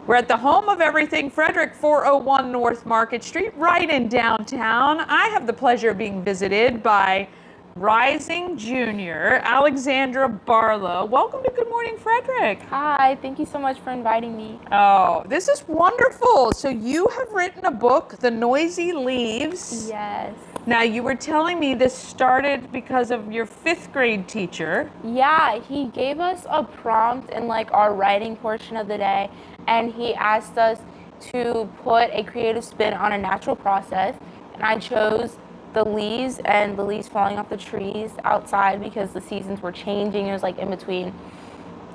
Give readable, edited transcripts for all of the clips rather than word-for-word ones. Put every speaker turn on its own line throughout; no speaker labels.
We're at the home of everything Frederick, 401 North Market Street, right in downtown. I have the pleasure of being visited by rising junior Alexandra Barlow. Welcome to Good Morning Frederick.
Hi, thank you so much for inviting me.
Oh, this is wonderful. So you have written a book, The Noisy Leaves.
Yes.
Now, you were telling me this started because of your 5th grade teacher.
Yeah, he gave us a prompt in like our writing portion of the day, and he asked us to put a creative spin on a natural process, and I chose the leaves and the leaves falling off the trees outside because the seasons were changing. It was like in between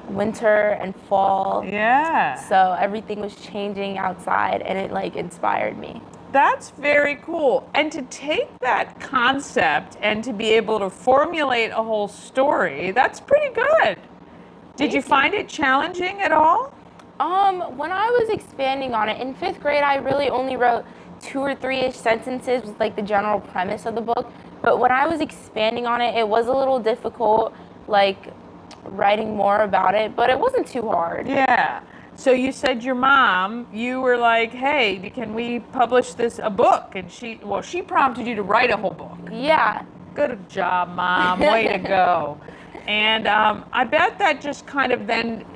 winter and fall.
Yeah.
So everything was changing outside, and it like inspired me.
That's very cool. And to take that concept and to be able to formulate a whole story, that's pretty good. Did you find it challenging at all?
When I was expanding on it, in 5th grade, I really only wrote 2 or 3-ish sentences with like the general premise of the book. But when I was expanding on it, it was a little difficult, like writing more about it, but it wasn't too hard.
Yeah. So you said your mom, you were like, hey, can we publish a book? And she prompted you to write a whole book.
Yeah.
Good job, Mom. Way to go. And I bet that just kind of then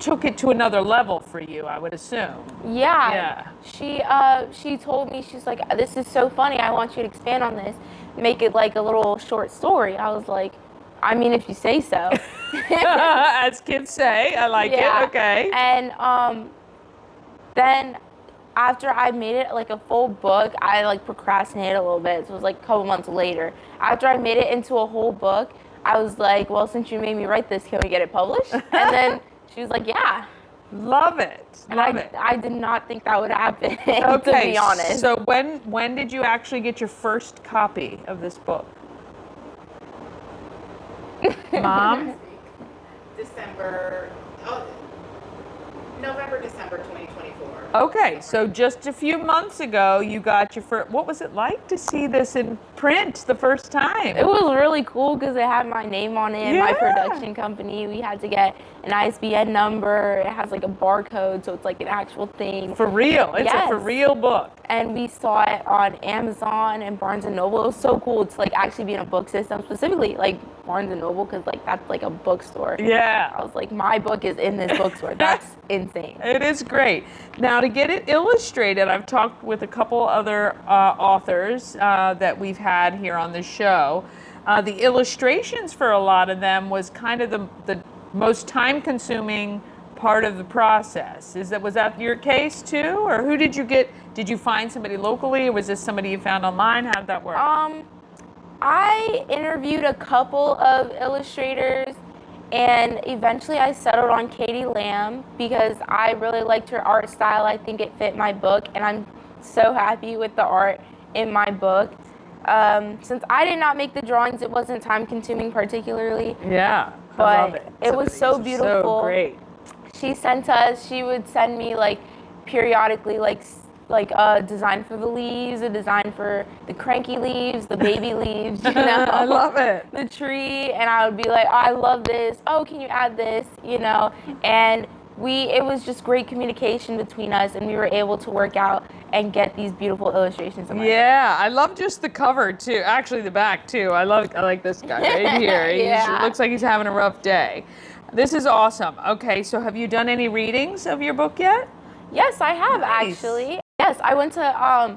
took it to another level for you, I would assume.
Yeah. She told me, she's like, this is so funny. I want you to expand on this. Make it like a little short story. I was like, I mean, if you say so.
As kids say, I like it. Okay.
And then after I made it like a full book, I like procrastinated a little bit. So it was like a couple months later. After I made it into a whole book, I was like, well, since you made me write this, can we get it published? And then she was like, yeah.
Love it. Love it.
I did not think that would happen,
Okay,
to be honest.
So when did you actually get your first copy of this book? Mom?
November, December 2024.
Okay, so just a few months ago, you got your first. What was it like to see this in print the first time?
It was really cool because it had my name on it, my production company. We had to get an ISBN number. It has like a barcode, so it's like an actual thing.
For real. It's
Yes.
a for real book.
And we saw it on Amazon and Barnes & Noble. It was so cool to like actually be in a book system, specifically like Barnes & Noble, because like that's like a bookstore.
Yeah.
I was like, my book is in this bookstore. That's insane.
It is great. Now, to get it illustrated, I've talked with a couple other authors that we've had here on the show. The illustrations for a lot of them was kind of the most time-consuming part of the process. Was that your case too, or who did you get? Did you find somebody locally, or was this somebody you found online? How did that work?
I interviewed a couple of illustrators, and eventually I settled on Katie Lamb because I really liked her art style. I think it fit my book, and I'm so happy with the art in my book. Since I did not make the drawings, it wasn't time consuming particually.
Yeah,
but
I love it.
It was so beautiful.
So great.
She would send me like periodically like a design for the leaves, a design for the cranky leaves, the baby leaves, you know.
I love it.
The tree, and I would be like, oh, I love this. Oh, can you add this? You know, and it was just great communication between us, and we were able to work out and get these beautiful illustrations.
Yeah, I love just the cover too. Actually, the back too. I like this guy right here.
Yeah.
It looks like he's having a rough day. This is awesome. Okay, so have you done any readings of your book yet?
Yes, I have.
Nice.
Actually. Yes, I went to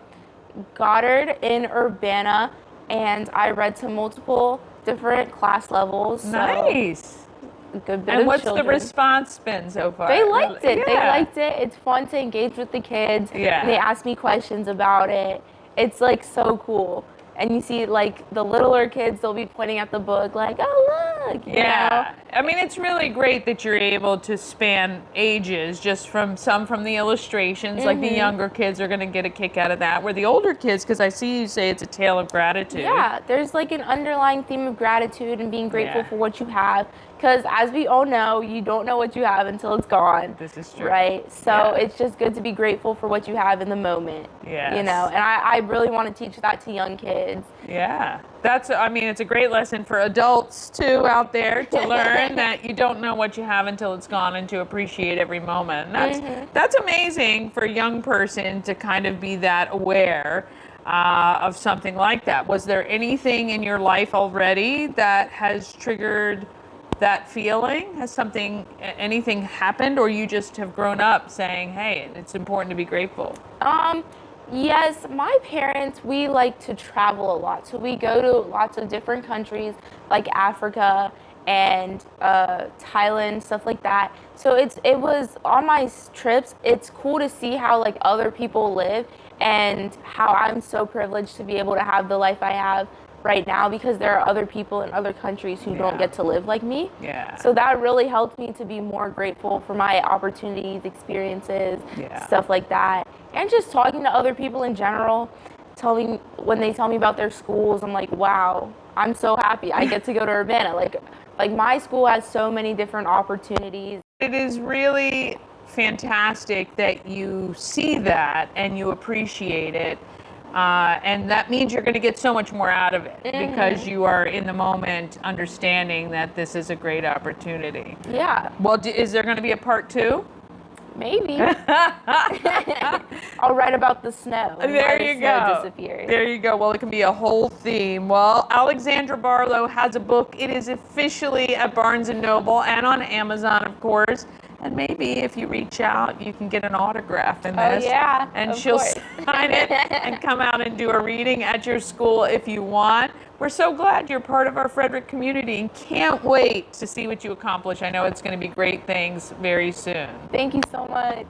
Goddard in Urbana, and I read to multiple different class levels.
Nice.
A good bit
And
of
what's
children.
the response been so far?
They liked it.
Yeah.
They liked it. It's fun to engage with the kids.
Yeah.
And they ask me questions about it. It's like so cool. And you see like the littler kids, they'll be pointing at the book like, oh, look. You know?
I mean, it's really great that you're able to span ages, just from the illustrations. Like the younger kids are going to get a kick out of that. Where the older kids, because I see you say it's a tale of gratitude.
Yeah, there's like an underlying theme of gratitude and being grateful for what you have. Because as we all know, you don't know what you have until it's gone.
This is true.
Right? So it's just good to be grateful for what you have in the moment.
Yes.
You know, and I really want to teach that to young kids.
Yeah. It's a great lesson for adults too out there to learn line that you don't know what you have until it's gone, and to appreciate every moment. And that's amazing for a young person to kind of be that aware of something like that. Was there anything in your life already that has triggered that feeling? Has anything happened, or you just have grown up saying, hey, it's important to be grateful?
Yes, my parents, we like to travel a lot. So we go to lots of different countries like Africa and Thailand, stuff like that. So it was on my trips, it's cool to see how like other people live and how I'm so privileged to be able to have the life I have right now, because there are other people in other countries who don't get to live like me.
Yeah.
So that really helped me to be more grateful for my opportunities, experiences, stuff like that. And just talking to other people in general, when they tell me about their schools, I'm like, wow, I'm so happy I get to go to Urbana. Like my school has so many different opportunities.
It is really fantastic that you see that and you appreciate it. And that means you're going to get so much more out of it because you are in the moment understanding that this is a great opportunity.
Yeah.
Well, is there going to be a part 2?
Maybe. I'll write about the snow.
There you go.
Disappears.
There you go. Well, it can be a whole theme. Well, Alexandra Barlow has a book. It is officially at Barnes & Noble and on Amazon, of course. And maybe if you reach out, you can get an autograph in this.
Oh, yeah.
And she'll sign it and come out and do a reading at your school if you want. We're so glad you're part of our Frederick community and can't wait to see what you accomplish. I know it's going to be great things very soon.
Thank you so much.